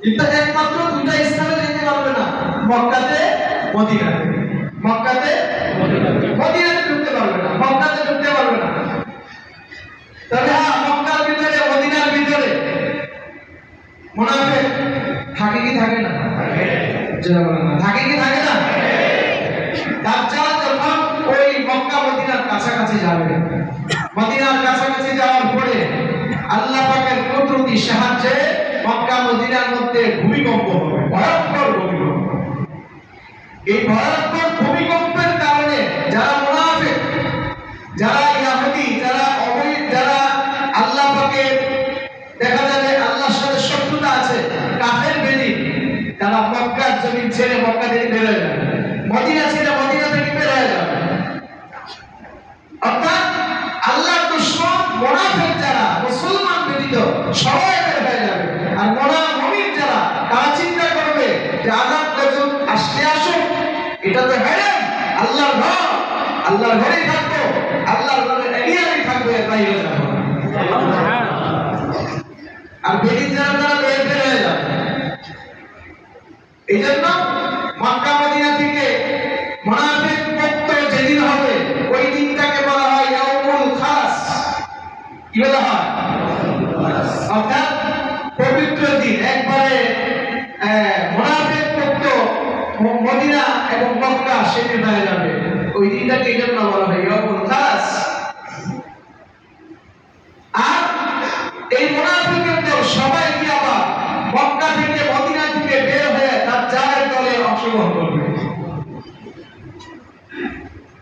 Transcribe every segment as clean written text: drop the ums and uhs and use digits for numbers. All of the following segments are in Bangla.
কিন্তু একমাত্র দুইটা স্থানে যেতে পারবে না, মক্কাতে মদিনাতে। মক্কাতে মদিনাতে ঢুকতে পারবে না, মক্কাতে ঢুকতে পারবে না। তবে হ্যাঁ, মক্কার ভিতরে মদিনার ভিতরে মুনাফিক থাকে কি থাকে না? থাকে কি থাকে না? দাজ্জাল যখন ওই মক্কা মদিনার কাছাকাছি যাবে, মদিনার কাছাকাছি যাওয়ার পরে আল্লাহ পাকের কুদরতি সাহায্যে মক্কা মদিনার মধ্যে ভূমিকম্প হবে, ভয়ঙ্কর ভূমিকম্প। এই ভয়ঙ্কর ভূমিকম্পের কারণে যারা মুনাফিক, যারা ইহুদি, যারা অবৈধ, যারা আল্লাহ পাকের দেখা যাবে আল্লাহর সাথে শত্রুতা আছে, কাফের বেদিন, তারা মক্কার জমিন ছেড়ে মক্কা থেকে বের হয়ে যাবে, মদিনা ছেড়ে মদিনা থেকে বের হয়ে যাবে। অর্থাৎ আল্লাহর দুশমন মুনাফিক যারা, মুসলমান ব্যতীত সবাই বের হয়ে যাবে। আর মুমিন যারা, তারা চিন্তা করবে যে আযাব গজব আসলে আসুক, এটা তো হারাম, আল্লাহর ঘর, আল্লাহর ঘরেই থাকবো, আল্লাহর ঘরের এরিয়ায় থাকবো, এর বাইরে যাবো না। আর বেদিন যারা, তারা বের হয়ে যাবে। এই জন্য মক্কা মদিনা থেকে মুনাফিক মুক্ত যেদিন হবে, ওই দিনটাকে বলা হয় ইয়াউমুল খালাস। কি বলা হয়? অর্থাৎ পবিত্র দিন, একবারে মুনাফিক মুক্ত মদিনা এবং মক্কা সেদিন হয়ে যাবে। ওই দিনটাকে এই জন্য বলা হয় ইয়াউমুল খালাস। আর এই মুনাফিকের দল সবাই কি আবার মক্কা থেকে মদিনা থেকে বের হয়ে দাজ্জালের দলে অংশগ্রহণ করবে।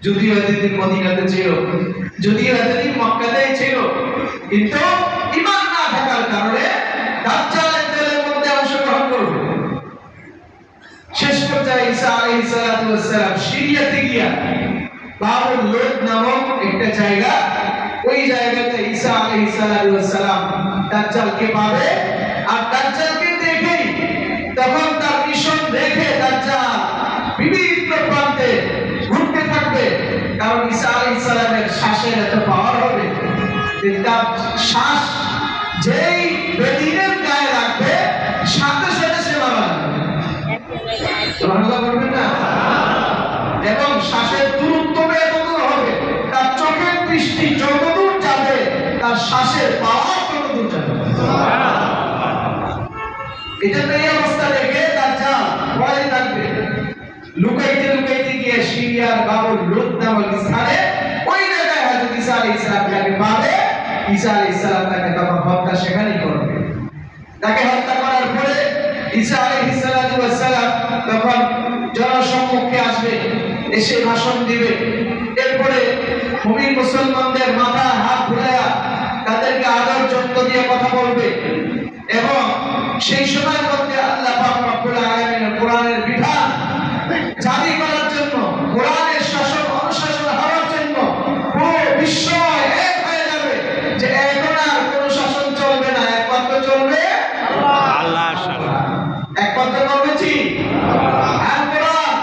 যদিও এতদিন মদিনাতে ছিল, যদিও এতদিন মক্কাতেই ছিল, কিন্তু ঈমান না থাকার কারণে দাজ্জালের দলের মধ্যে অংশগ্রহণ করবে। শেষ পর্যায়ে ঈসা আলাইহিস সালাতু ওয়াস সালাম সিরিয়াতে গিয়া বাবুল লুদ নামক একটা জায়গা, ওই জায়গাতে ঈসা আলাইহিস সালাতু ওয়াস সালাম দাজ্জালকে পাবে। আর দাজ্জালকে দেখেই তখন তার মিশন দেখে দাজ্জাল বিভিন্ন প্রান্তে ঘুরতে থাকবে। কারণ ঈসা আলাইহিস সালামের শ্বাসের এত পাওয়ার হবে যে তার শ্বাস যেই বেদিনের গায়ে রাখবে, সাথে সাথে সে মারা যাবে। সুবহানাল্লাহ বলবেন না? এবং শ্বাসের দূরত্ব এতদূর হবে, তার চোখের দৃষ্টি যতদূর যাবে, তার শ্বাসের পাওয়ার ততদূর যাবে। এটা এই অবস্থা দেখে দাজ্জাল ভয় থাকবে, লুকাইতে লুকাইতে গিয়ে সিরিয়ার বাবুল লুদ নামক স্থানে ওই জায়গায় হযরত ঈসা আলাইহিস সালামকে পাবে। ঈসা আলাইহিস সালাম তাকে তখন হত্যা সেখানেই করবে। তাকে হত্যা করার পরে ঈসা আলাইহিস সালাম তখন জনসম্মুখে আসবে, এসে ভাষণ দিবে। এরপরে মুমিন মুসলমানদের মাথা হাত বুলায়া তাদেরকে আদর যত্ন দিয়ে কথা বলবে। এবং সেই সময়ের মধ্যে আল্লাহ পাক রব্বুল আলামিনের কোরআনের বিধান জারি করার জন্য, কোরআনের শাসন অনুশাসন হওয়ার জন্য পুরো বিশ্ব এক হয়ে যাবে যে এখন আর কোনো শাসন চলবে না, একমাত্র চলবে আল্লাহর শাসন। একমাত্র চলবে কি? আর কোরআন।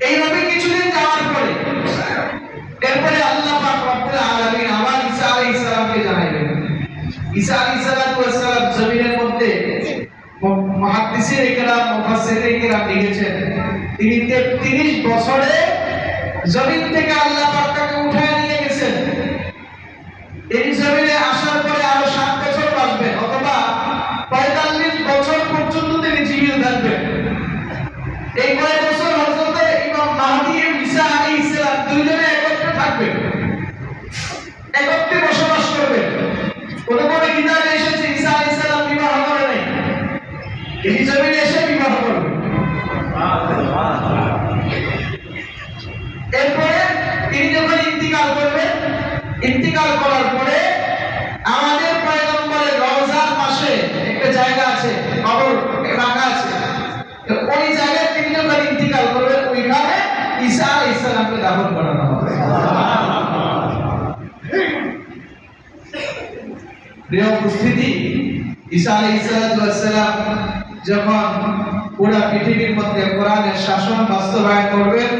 এইভাবে কিছুদিন যাওয়ার পরে এরপরে আল্লাহ পাক রব্বুল আলামিন আবার ঈসা আলাইহিস সালামকে জানাইলেন। ঈসা আলাইহিস সালাম জমিনের মধ্যে মুহাদ্দিসিন ইকরাম, মুফাসসিরিন ইকরাম লিখেছেন, তিনি 33 বছরে জমিন থেকে আল্লাহ পাক তাকে উঠায় নিয়ে গেছেন। এই জমিনে আসার পরে আরো 7 বছর বাঁচবেন, অথবা 45 বছর পর্যন্ত তিনি জীবিত থাকবেন। এই কয়েক বছর হযরত ইমাম মাহদী এবং ঈসা আলাইহিস সালাম দুইজনে একত্রে থাকবেন, একত্রে বসবাস করবেন। কোন কোন কিতাবে এসেছে ঈসা আলাইহিস সালাম বিবাহ করে নাই, এই জমিনে এসে বিবাহ করবে। এরপরে তিনি যখন ইন্তিকাল করবেন, ইন্তিকাল করার পরে আমাদের পয়গম্বরের রওজার পাশে একটা জায়গা আছে, কবর রাখা আছে, ওই জায়গায় তিনি যখন ইন্তিকাল করবেন, ওইখানে ঈসা আলাইহিস সালামকে দাফন করানো হবে। প্রিয় উপস্থিতি, ঈসা আলাইহিস সালাম যখন পুরো পৃথিবীর মধ্যে কোরআনের শাসন বাস্তবায়ন করবেন,